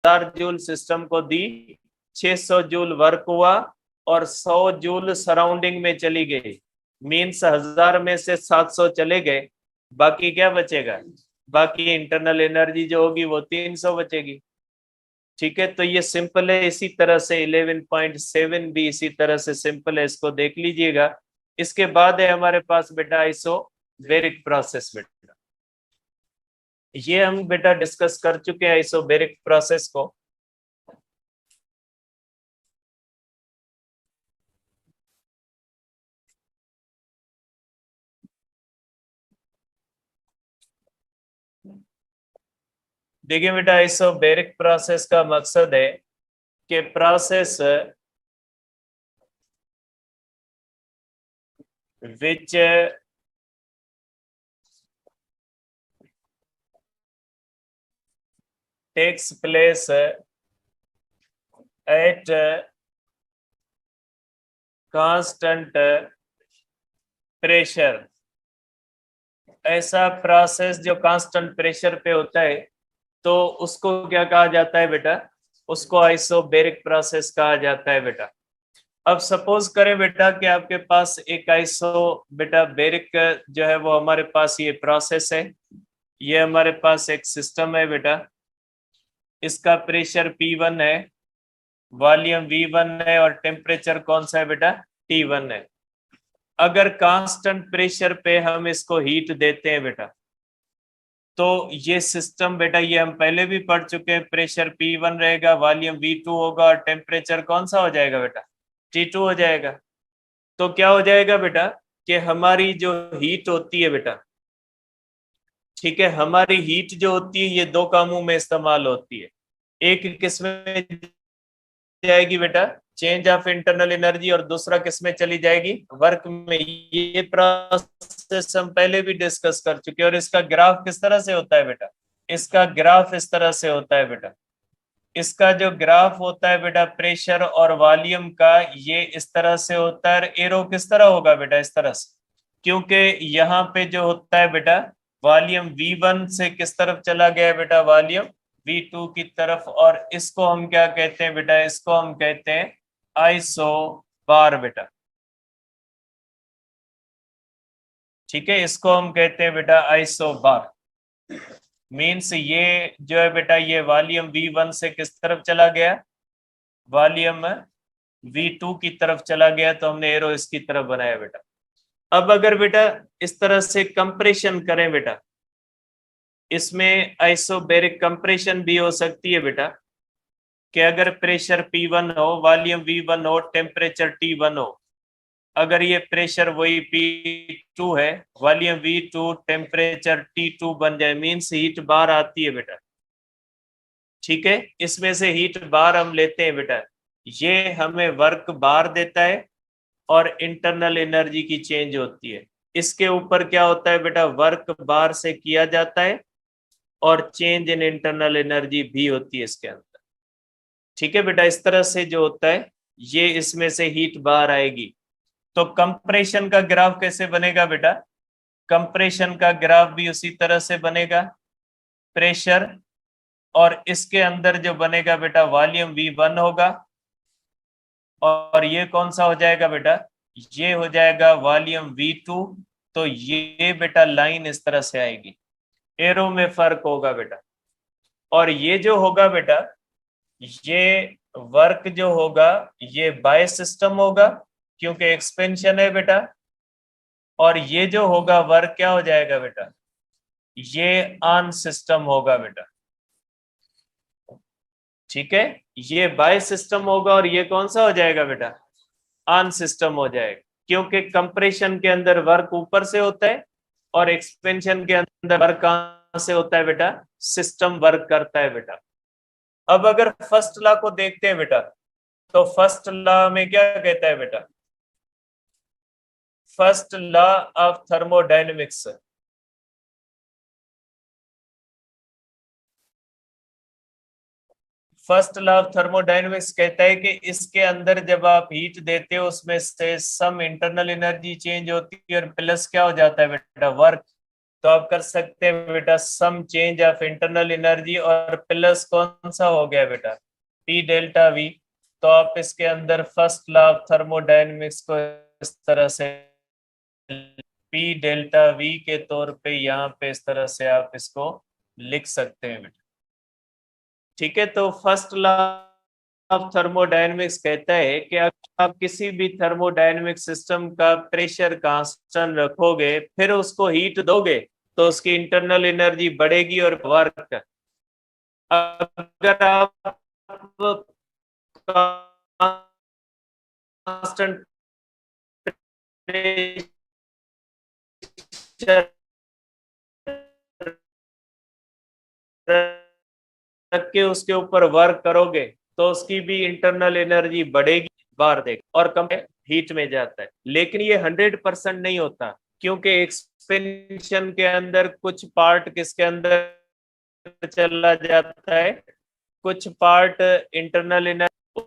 1000 joule system को दी, 600 joule work हुआ और 100 जूल सराउंडिंग में चली गई, मीन्स 1000 में से 700 चले गए, बाकी क्या बचेगा, बाकी इंटरनल एनर्जी जो होगी वो 300 बचेगी। ठीक है, तो ये सिंपल है। इसी तरह से 11.7 भी इसी तरह से सिंपल है, इसको देख लीजिएगा। इसके बाद है हमारे पास बेटा आइसोबैरिक प्रोसेस। बेटा ये हम बेटा डिस्कस कर चुके हैं आइसोबैरिक प्रोसेस को। देखिए बेटा, आइसोबैरिक प्रोसेस का मकसद है कि process which takes place at constant pressure, ऐसा प्रोसेस जो कांस्टेंट प्रेशर पे होता है तो उसको क्या कहा जाता है बेटा, उसको आइसोबैरिक प्रोसेस कहा जाता है बेटा। अब सपोज करें बेटा कि आपके पास एक बैरिक जो है वो हमारे पास ये प्रोसेस है, ये हमारे पास एक सिस्टम है बेटा, इसका प्रेशर P1 है, वॉल्यूम V1 है और टेम्परेचर कौन सा है बेटा, T1 है। अगर कांस्टेंट प्रेशर पे हम इसको हीट देते हैं बेटा, तो ये सिस्टम बेटा, ये हम पहले भी पढ़ चुके हैं, प्रेशर P1 रहेगा, वॉल्यूम V2 होगा और टेम्परेचर कौन सा हो जाएगा बेटा, T2 हो जाएगा। तो क्या हो जाएगा बेटा कि हमारी जो हीट होती है बेटा, ठीक है, हमारी हीट जो होती है ये दो कामों में इस्तेमाल होती है। एक किस में जाएगी बेटा, चेंज ऑफ इंटरनल एनर्जी, और दूसरा किस में चली जाएगी, वर्क में। ये प्रोसेस हम पहले भी डिस्कस कर चुके हैं। और इसका ग्राफ किस तरह से होता है बेटा, इसका ग्राफ इस तरह से होता है बेटा, इसका जो ग्राफ होता है बेटा प्रेशर और वॉल्यूम का, ये इस तरह से होता है। एरो किस तरह होगा बेटा, इस तरह से, क्योंकि यहाँ पे जो होता है बेटा वॉल्यूम V1 से किस तरफ चला गया है बेटा, वॉल्यूम V2 की तरफ। और इसको हम क्या कहते हैं बेटा, इसको हम कहते हैं आइसोबार बेटा। ठीक है, इसको हम कहते हैं बेटा आइसोबार। मीन्स ये जो है बेटा, ये वॉल्यूम V1 से किस तरफ चला गया, वॉल्यूम V2 की तरफ चला गया, तो हमने एरो इसकी तरफ बनाया बेटा। अब अगर बेटा इस तरह से कंप्रेशन करें बेटा, इसमें आइसोबैरिक कंप्रेशन भी हो सकती है बेटा, कि अगर प्रेशर P1 हो, वॉल्यूम V1 हो, टेम्परेचर T1 हो, अगर ये प्रेशर वही P2 है, वॉल्यूम V2, टेम्परेचर T2 बन जाए, मीन्स हीट बाहर आती है बेटा। ठीक है, इसमें से हीट बाहर हम लेते हैं बेटा, ये हमें वर्क बाहर देता है और इंटरनल एनर्जी की चेंज होती है। इसके ऊपर क्या होता है बेटा, वर्क बाहर से किया जाता है और चेंज इन इंटरनल एनर्जी भी होती है इसके अंदर। ठीक है बेटा, इस तरह से जो होता है ये, इसमें से हीट बाहर आएगी। तो कंप्रेशन का ग्राफ कैसे बनेगा बेटा, कंप्रेशन का ग्राफ भी उसी तरह से बनेगा, प्रेशर और इसके अंदर जो बनेगा बेटा वॉल्यूम V1 होगा, और ये कौन सा हो जाएगा बेटा, ये हो जाएगा वॉल्यूम V2। तो ये बेटा लाइन इस तरह से आएगी, एरो में फर्क होगा बेटा। और ये जो होगा बेटा, ये वर्क जो होगा ये बाय सिस्टम होगा, क्योंकि एक्सपेंशन है बेटा। और ये जो होगा वर्क क्या हो जाएगा बेटा, ये ऑन सिस्टम होगा बेटा। ठीक है, ये बाय सिस्टम होगा और ये कौन सा हो जाएगा बेटा, ऑन सिस्टम हो जाएगा, क्योंकि कंप्रेशन के अंदर वर्क ऊपर से होता है और एक्सपेंशन के अंदर वर्क कहां से होता है बेटा, सिस्टम वर्क करता है बेटा। अब अगर फर्स्ट लॉ को देखते हैं बेटा, तो फर्स्ट लॉ में क्या कहता है बेटा, first law of thermodynamics, first law of thermodynamics कहता है कि इसके अंदर जब आप हीट देते हो उसमें से सम इंटरनल एनर्जी चेंज होती है और प्लस क्या हो जाता है बेटा, वर्क। तो आप कर सकते हैं बेटा some change of internal energy, और प्लस कौन सा हो गया बेटा, P डेल्टा V। तो आप इसके अंदर फर्स्ट लॉ ऑफ थर्मोडायनेमिक्स को इस तरह से P डेल्टा V के तौर पे यहाँ पे इस तरह से आप इसको लिख सकते हैं बेटा। ठीक है, तो फर्स्ट लॉ ऑफ थर्मोडायनेमिक्स कहता है कि अगर आप किसी भी थर्मोडायनेमिक सिस्टम का प्रेशर कांस्टेंट रखोगे फिर उसको हीट दोगे तो उसकी इंटरनल एनर्जी बढ़ेगी और वर्क। अगर आप कांस्टेंट प्रेशर रख के उसके ऊपर वर्क करोगे तो उसकी भी इंटरनल एनर्जी बढ़ेगी, बाहर देख, और कम हीट में जाता है। लेकिन ये 100% नहीं होता, क्योंकि एक्सपेंशन के अंदर कुछ पार्ट किसके अंदर चला जाता है, कुछ पार्ट इंटरनल एनर्जी,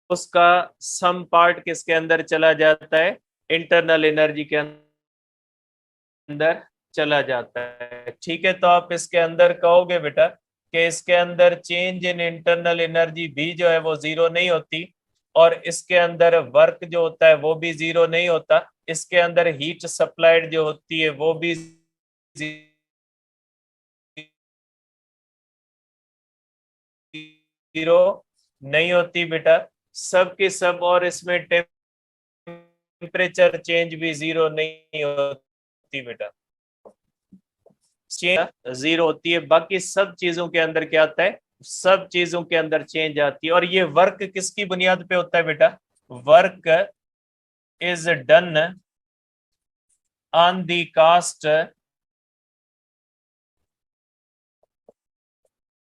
उसका सम पार्ट किसके अंदर चला जाता है, इंटरनल एनर्जी के अंदर चला जाता है। ठीक है, तो आप इसके अंदर कहोगे बेटा कि इसके अंदर चेंज इन इंटरनल एनर्जी भी जो है वो जीरो नहीं होती, और इसके अंदर वर्क जो होता है वो भी जीरो नहीं होता, इसके अंदर हीट सप्लाइड जो होती है वो भी जीरो नहीं होती बेटा, सब के सब, और इसमें टेम्परेचर चेंज भी जीरो नहीं होती बेटा, चेंज जीरो होती है। बाकी सब चीजों के अंदर क्या आता है, सब चीजों के अंदर चेंज आती है। और ये वर्क किसकी बुनियाद पे होता है बेटा, work is done on the cost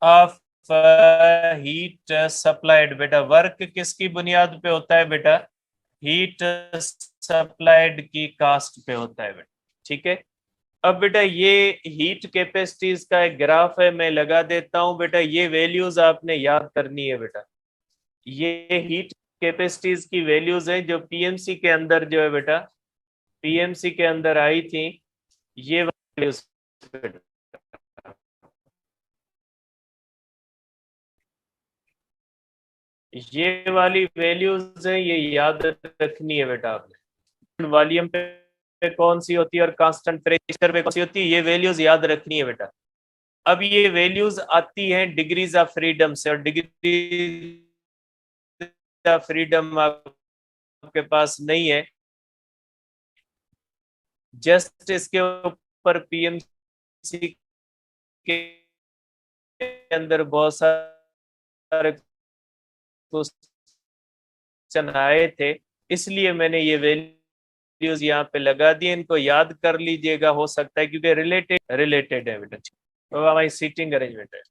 of heat supplied. बेटा वर्क किसकी बुनियाद पे होता है बेटा, हीट सप्लाइड की कास्ट पे होता है बेटा। ठीक है, अब बेटा ये हीट कैपेसिटीज का एक ग्राफ है, मैं लगा देता हूं बेटा, ये वैल्यूज आपने याद करनी है बेटा। ये हीट कैपेसिटीज की वैल्यूज है जो पीएमसी के अंदर जो है बेटा, पीएमसी के अंदर आई थी ये वैल्यूज बेटा। ये वाली वैल्यूज है, ये याद रखनी है बेटा आपने। वॉल्यूम पे कौन सी होती है और कांस्टेंट प्रेशर पे कौन सी होती है, ये वैल्यूज याद रखनी है बेटा। अब ये वैल्यूज आती हैं डिग्रीज ऑफ फ्रीडम से, और डिग्री ऑफ फ्रीडम आपके पास नहीं है, जस्ट इसके ऊपर पीएमसी के अंदर बहुत सारे क्वेश्चन आए थे, इसलिए मैंने ये वैल्यूज यहाँ पे लगा दिए, इनको याद कर लीजिएगा, हो सकता है क्योंकि रिलेटेड है बेटा। तो हमारी सीटिंग अरेंजमेंट है।